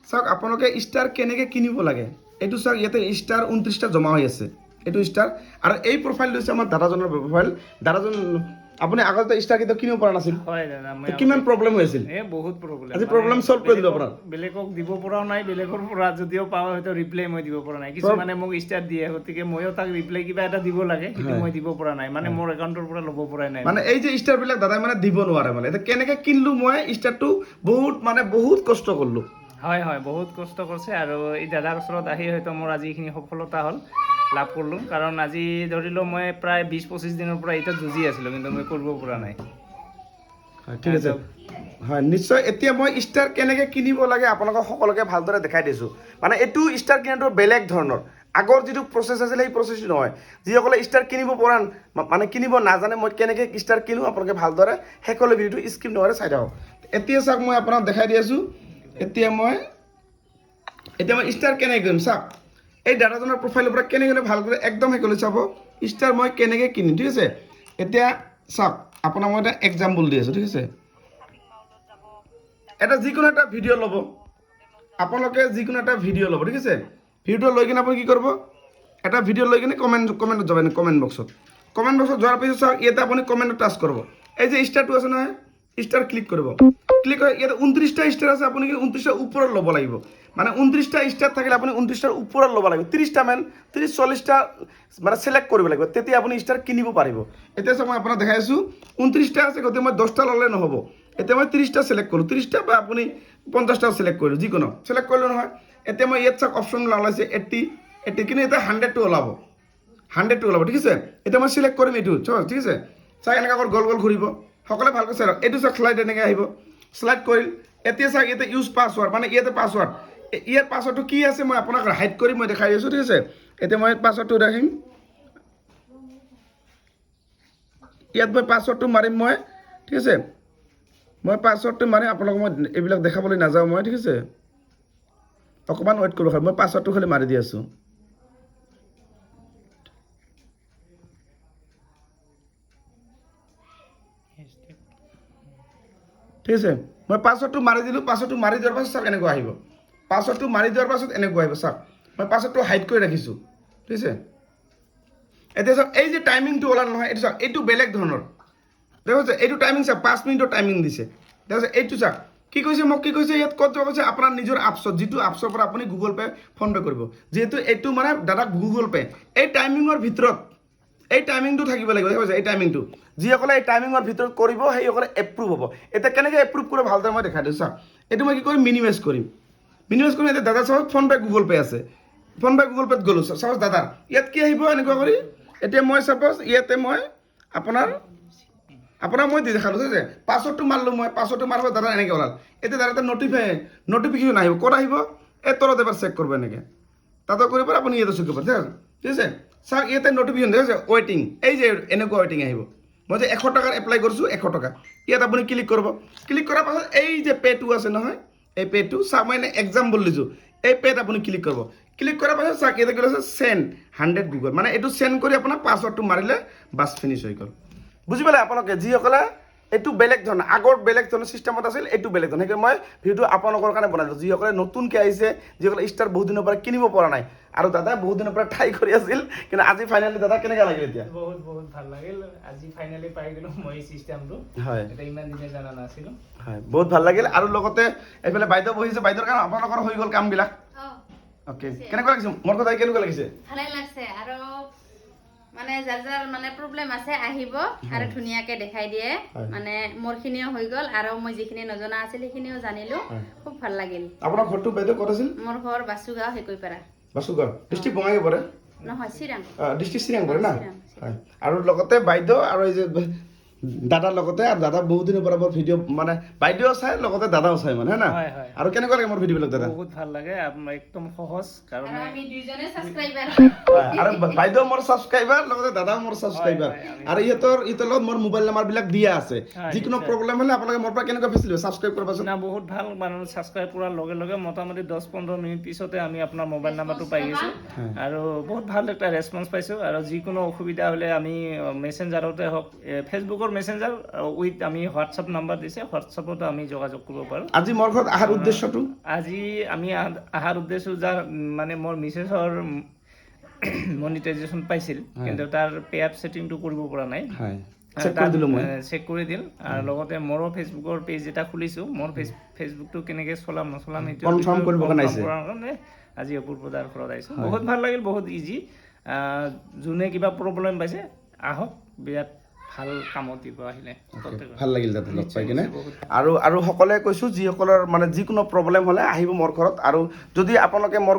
চাওক আপোনালোকে ষ্টাৰ কেনেকৈ কিনিব লাগে এইটো চাওক ইয়াতে ষ্টাৰ 29টা জমা হৈ আছে এইটো ষ্টাৰ আৰু এই প্ৰফাইলটো হৈছে আমাৰ দাদাজনৰ প্ৰফাইল দাদাজন আপুনি আগতে ষ্টাৰ কেতিয়াও কিনিব পৰা নাছিল হয় দাদা মই কিমান প্ৰব্লেম হৈছিল বহুত প্ৰব্লেম আজি প্ৰব্লেম সলভ কৰি দিলো আপোনাৰ বেলেগক দিব পৰাও নাই বেলেগৰ পৰা যদিও পাওঁ হয়তো ৰিপ্লাই মই দিব পৰা নাই কিছুমানে মোক ষ্টাৰ দিয়ে গতিকে ময়ো তাক ৰিপ্লাই কিবা এটা দিব লাগে কিন্তু মই দিব পৰা নাই মানে মোৰ একাউণ্টৰ পৰা ল'ব পৰা নাই মানে এই যে ষ্টাৰবিলাক দাদাই মানে দিব নোৱাৰে মানে এতিয়া কেনেকৈ কিনিলোঁ মই ষ্টাৰটো বহুত কষ্ট কৰিলোঁ হয় হয় বহুত কষ্ট কৰিছে আৰু এই দাদাৰ ওচৰত আহি হয়তো মোৰ আজি এইখিনি সফলতা হ'ল লাভ কৰিলোঁ কাৰণ আজি ধৰিলোঁ মই প্ৰায় 20-25 দিনৰ পৰা এতিয়া যুঁজি আছিলোঁ কিন্তু মই কৰিব পৰা নাই ঠিক আছে হয় নিশ্চয় এতিয়া মই ষ্টাৰ কেনেকৈ কিনিব লাগে আপোনালোকক সকলোকে ভালদৰে দেখাই দিছোঁ মানে এইটো ষ্টাৰ কিনাটো বেলেগ ধৰণৰ আগৰ যিটো প্ৰচেছ আছিল সেই প্ৰচেছটো নহয় যিসকলে ষ্টাৰ কিনিব পৰা মানে কিনিব নাজানে মই কেনেকৈ ষ্টাৰ কিনো আপোনালোকে ভালদৰে শেষলৈ ভিডিঅ'টো স্কিপ নহৰে চাই থাকক এতিয়া চাওক মই আপোনাক দেখাই দি আছোঁ এতিয়া মই ষ্টাৰ কেনেকৈ কৰিম চাওক এই দাদাজনৰ প্ৰফাইলৰ পৰা কেনেকৈ ভালকৈ একদম শেষলৈ চাব ষ্টাৰ মই কেনেকৈ কিনিম ঠিক আছে এতিয়া চাওক আপোনাক মই এটা এক্সাম্পল দি আছোঁ ঠিক আছে এটা যিকোনো এটা ভিডিঅ' ল'ব আপোনালোকে যিকোনো এটা ভিডিঅ' ল'ব ঠিক আছে ভিডিঅ'টো লৈ কিনে আপুনি কি কৰিব এটা ভিডিঅ' লৈ কিনে কমেণ্টত যাব কমেণ্ট বক্সত যোৱাৰ পিছত চাওক ইয়াতে আপুনি কমেণ্টত টাচ কৰিব এই যে ষ্টাৰটো আছে নহয় ষ্টাৰ ক্লিক কৰিব ক্লিক কৰি ইয়াতে 29টা ষ্টাৰ আছে আপুনি 29টাৰ ওপৰত ল'ব লাগিব মানে 29টা ষ্টাৰ থাকিলে আপুনি 29টাৰ ওপৰত ল'ব লাগিব 30টা মান 30-40টা মানে চিলেক্ট কৰিব লাগিব তেতিয়া আপুনি ষ্টাৰ কিনিব পাৰিব এতিয়া চাওক মই আপোনাক দেখাই আছোঁ 29টা আছে গতিকে মই 10টা ল'লে নহ'ব এতিয়া মই 30টা চিলেক্ট কৰিলোঁ 30টা বা আপুনি 50টা চিলেক্ট কৰিলোঁ যিকোনো চিলেক্ট কৰিলোঁ নহয় এতিয়া মই ইয়াত চাওক অপশ্যন ওলাইছে 80 কিন্তু এতিয়া 100টো ওলাব ঠিক আছে এতিয়া মই চিলেক্ট কৰিম এইটো ঠিক আছে চাওক এনেকৈ আকৌ গল ঘূৰিব সকলোৱে ভালকৈ চাই এইটো চাওক শ্লাইড এনেকৈ আহিব শ্লাইড কৰিল এতিয়া চাওক ইয়াতে ইউজ পাছৱাৰ্ড মানে ইয়াতে পাছৱাৰ্ড ইয়াৰ পাছৱাৰ্ডটো কি আছে মই আপোনাক হাইড কৰি মই দেখাই আছোঁ ঠিক আছে এতিয়া মই পাছৱাৰ্ডটো ৰাখিম ইয়াত মই পাছৱাৰ্ডটো মাৰিম মই ঠিক আছে মই পাছৱাৰ্ডটো মাৰিম আপোনালোকক মই এইবিলাক দেখাবলৈ নাযাওঁ মই ঠিক আছে অকণমান ৱেইট কৰিব মই পাছৱাৰ্ডটো খালি মাৰি দি আছোঁ ঠিক আছে মই পাছৱাৰ্ডটো মাৰি দিলোঁ পাছৱাৰ্ডটো মাৰি দিয়াৰ পাছত চাওক এনেকুৱা আহিব পাছৱাৰ্ডটো মাৰি দিয়াৰ পাছত এনেকুৱা আহিব চাওক মই পাছৱাৰ্ডটো হাইড কৰি ৰাখিছোঁ ঠিক আছে এতিয়া চাওক এই যে টাইমিংটো ওলাল নহয় এইটো চাওক এইটো বেলেগ ধৰণৰ দেখো এইটো টাইমিং চাওক 5 মিনিটৰ টাইমিং দিছে দেখো এইটো চাওক কি কৈছে মোক কি কৈছে ইয়াত ক'ত কৈছে আপোনাৰ নিজৰ আপছত যিটো আপছৰ পৰা আপুনি গুগল পে' ফোনপে' কৰিব যিহেতু এইটো মানে দাদা গুগল পে' এই টাইমিঙৰ ভিতৰত এই টাইমিংটো থাকিব লাগিব দেখুৱাইছে এই টাইমিংটো যিসকলে এই টাইমিঙৰ ভিতৰত কৰিব সেইসকলে এপ্ৰুভ হ'ব এতিয়া কেনেকৈ এপ্ৰুভ কৰে ভালদৰে মই দেখাই দিছোঁ চাওক এইটো মই কি কৰিম মিনিমাইজ কৰিম এতিয়া দাদা চাওক ফোনপে' গুগল পে' আছে ফোনপে' গুগল পে'ত গ'লোঁ চাওক দাদাৰ ইয়াত কি আহিব এনেকুৱা কৰি এতিয়া মই চাপ'জ ইয়াতে মই আপোনাক মই দেখালোঁ যে পাছৱৰ্ডটো মাৰিলোঁ মই পাছৱৰ্ডটো মাৰিব দাদা এনেকৈ ওলাল এতিয়া দাদা এটা নটিফিকেশ্যন আহিব ক'ত আহিব এই তলত এবাৰ চেক কৰিব এনেকৈ তাতে কৰিব আপুনি ইয়াতে চেক কৰিব ঠিক আছে চাওক ইয়াতে নটিফিকেশ্যন দেখিছে ৱেইটিং এই যে এনেকুৱা ৱেইটিং আহিব মই যে 100 টকাৰ এপ্লাই কৰিছোঁ 100 টকা ইয়াত আপুনি ক্লিক কৰিব ক্লিক কৰাৰ পাছত এই যে পে'টো আছে নহয় এই পে'টো চাওক মই এনে এক্সাম্পল দিছোঁ এই পে'ত আপুনি ক্লিক কৰিব ক্লিক কৰাৰ পাছত চাওক ইয়াতে কি আছে চেণ্ড 100 গুগল মানে এইটো চেণ্ড কৰি আপোনাৰ পাছৱৰ্ডটো মাৰিলে বাছ ফিনিছ হৈ গ'ল বুজি পালে আপোনালোকে যিসকলে এইটো বেলেগ ধৰণৰ আগৰ বেলেগ ধৰণৰ চিষ্টেমত আছিল এইটো বেলেগ ধৰণৰ সেইকাৰণে মই ভিডিঅ'টো আপোনালোকৰ কাৰণে বনাইছোঁ যিসকলে নতুনকৈ আহিছে যিসকলে ষ্টাৰ বহুত দিনৰ পৰা কিনিব পৰা নাই আৰু দাদা বহুত দিনৰ পৰা ট্ৰাই কৰি আছিল কিন্তু আজি ফাইনেলি দাদা কেনেকৈ লাগিল এতিয়া বহুত ভাল লাগিল আজি ফাইনেলি পাই গ'লোঁ মই চিষ্টেমটো হয় এটা ইমান দিনে জানা নাছিলোঁ হয় বহুত ভাল লাগিল আৰু লগতে এইফালে বাইদেউ বহিছে বাইদেউৰ কাৰণে আপোনালোকৰ হৈ গ'ল কামবিলাক অ'কে কেনেকুৱা লাগিছে মোৰ কথা কেনেকুৱা লাগিছে ভালে লাগছে আৰু মানে যাৰ মানে প্ৰব্লেম আছে আহিব আৰু ধুনীয়াকে দেখাই দিয়ে মানে মোৰখিনিও হৈ গ'ল আৰু মই যিখিনি নজনা আছিল সেইখিনিও জানিলোঁ খুব ভাল লাগিল আপোনাৰ ঘৰটো বাইদেউ ক'ত আছিল মোৰ ঘৰ বাসুগাঁও হেকৈপাৰা বাসুগাঁও ডিষ্ট্ৰিক্ট বঙাইগাঁও পৰে নহয় চিৰাং ডিষ্ট্ৰিক্ট চিৰাং পৰে না হয় আৰু লগতে বাইদেউ আৰু এই যে দাদাৰ লগতে আৰু দাদা বহুত দিনৰ পৰা মোৰ ভিডিঅ' মানে বাইদেউ চাই লগতে দাদাও চাই মানে হয় না আৰু কেনেকুৱা লাগে মোৰ ভিডিঅ'বিলাক দাদা বহুত ভাল লাগে আপোনাৰ একদম সহজ কাৰণ আৰু আমি দুইজনে সাবস্ক্ৰাইবাৰ আৰু বাইদেউ মোৰ ছাবস্ক্ৰাইবাৰ লগতে দাদাও মোৰ ছাবস্ক্ৰাইবাৰ আৰু ইহঁতৰ লগত মোৰ মোবাইল নাম্বাৰবিলাক দিয়া আছে যিকোনো প্ৰব্লেম হ'লে আপোনালোকে মোৰ পৰা কেনেকুৱা ফেচিলিটি ছাবস্ক্ৰাইব কৰিবাচোন না বহুত ভাল মানুহ ছাবস্ক্ৰাইব কৰাৰ লগে লগে মোটামুটি 10-15 মিনিট পিছতে আমি আপোনাৰ মোবাইল নাম্বাৰটো পাই গৈছোঁ আৰু বহুত ভাল এটা ৰেছপন্স পাইছোঁ আৰু যিকোনো অসুবিধা হ'লে আমি মেছেঞ্জাৰতে হওক ফেচবুকৰ মেছেঞ্জাৰ উইথ আমি হোৱাটছআপ নাম্বাৰ দিছে, হোৱাটছআপতো আমি যোগাযোগ কৰিব পাৰোঁ। আজি মোৰ ঘৰত অহাৰ উদ্দেশ্যটো আজি আমি অহাৰ উদ্দেশ্য যাৰ মানে মোৰ মিছেছৰ মনিটাইজেশ্যন পাইছিল, কিন্তু তাৰ পে আপ ছেটিংটো কৰিব পৰা নাই। হয় চেক কৰি দিলোঁ মই। চেক কৰি দিল, আৰু লগতে মোৰো ফেচবুকৰ পেজ এটা খুলিছোঁ। মোৰ ফেচবুকটো কেনেকৈ চলাম নচলাম সেইটো কনফাৰ্ম কৰিব কাৰণে আহিছে। কাৰণে আজি অপূৰ্ব দাৰ ঘৰত আহিছোঁ। বহুত ভাল লাগিল, বহুত ইজি। যোনে কিবা প্ৰব্লেম পাইছে আহক, বিৰাট ভাল কামত দিব আহিলে। ভাল লাগিল তাতে লগ পাই কিনে। আৰু সকলোৱে কৈছোঁ যিসকলৰ মানে যিকোনো প্ৰব্লেম হ'লে আহিব মোৰ ঘৰত। আৰু যদি আপোনালোকে মোৰ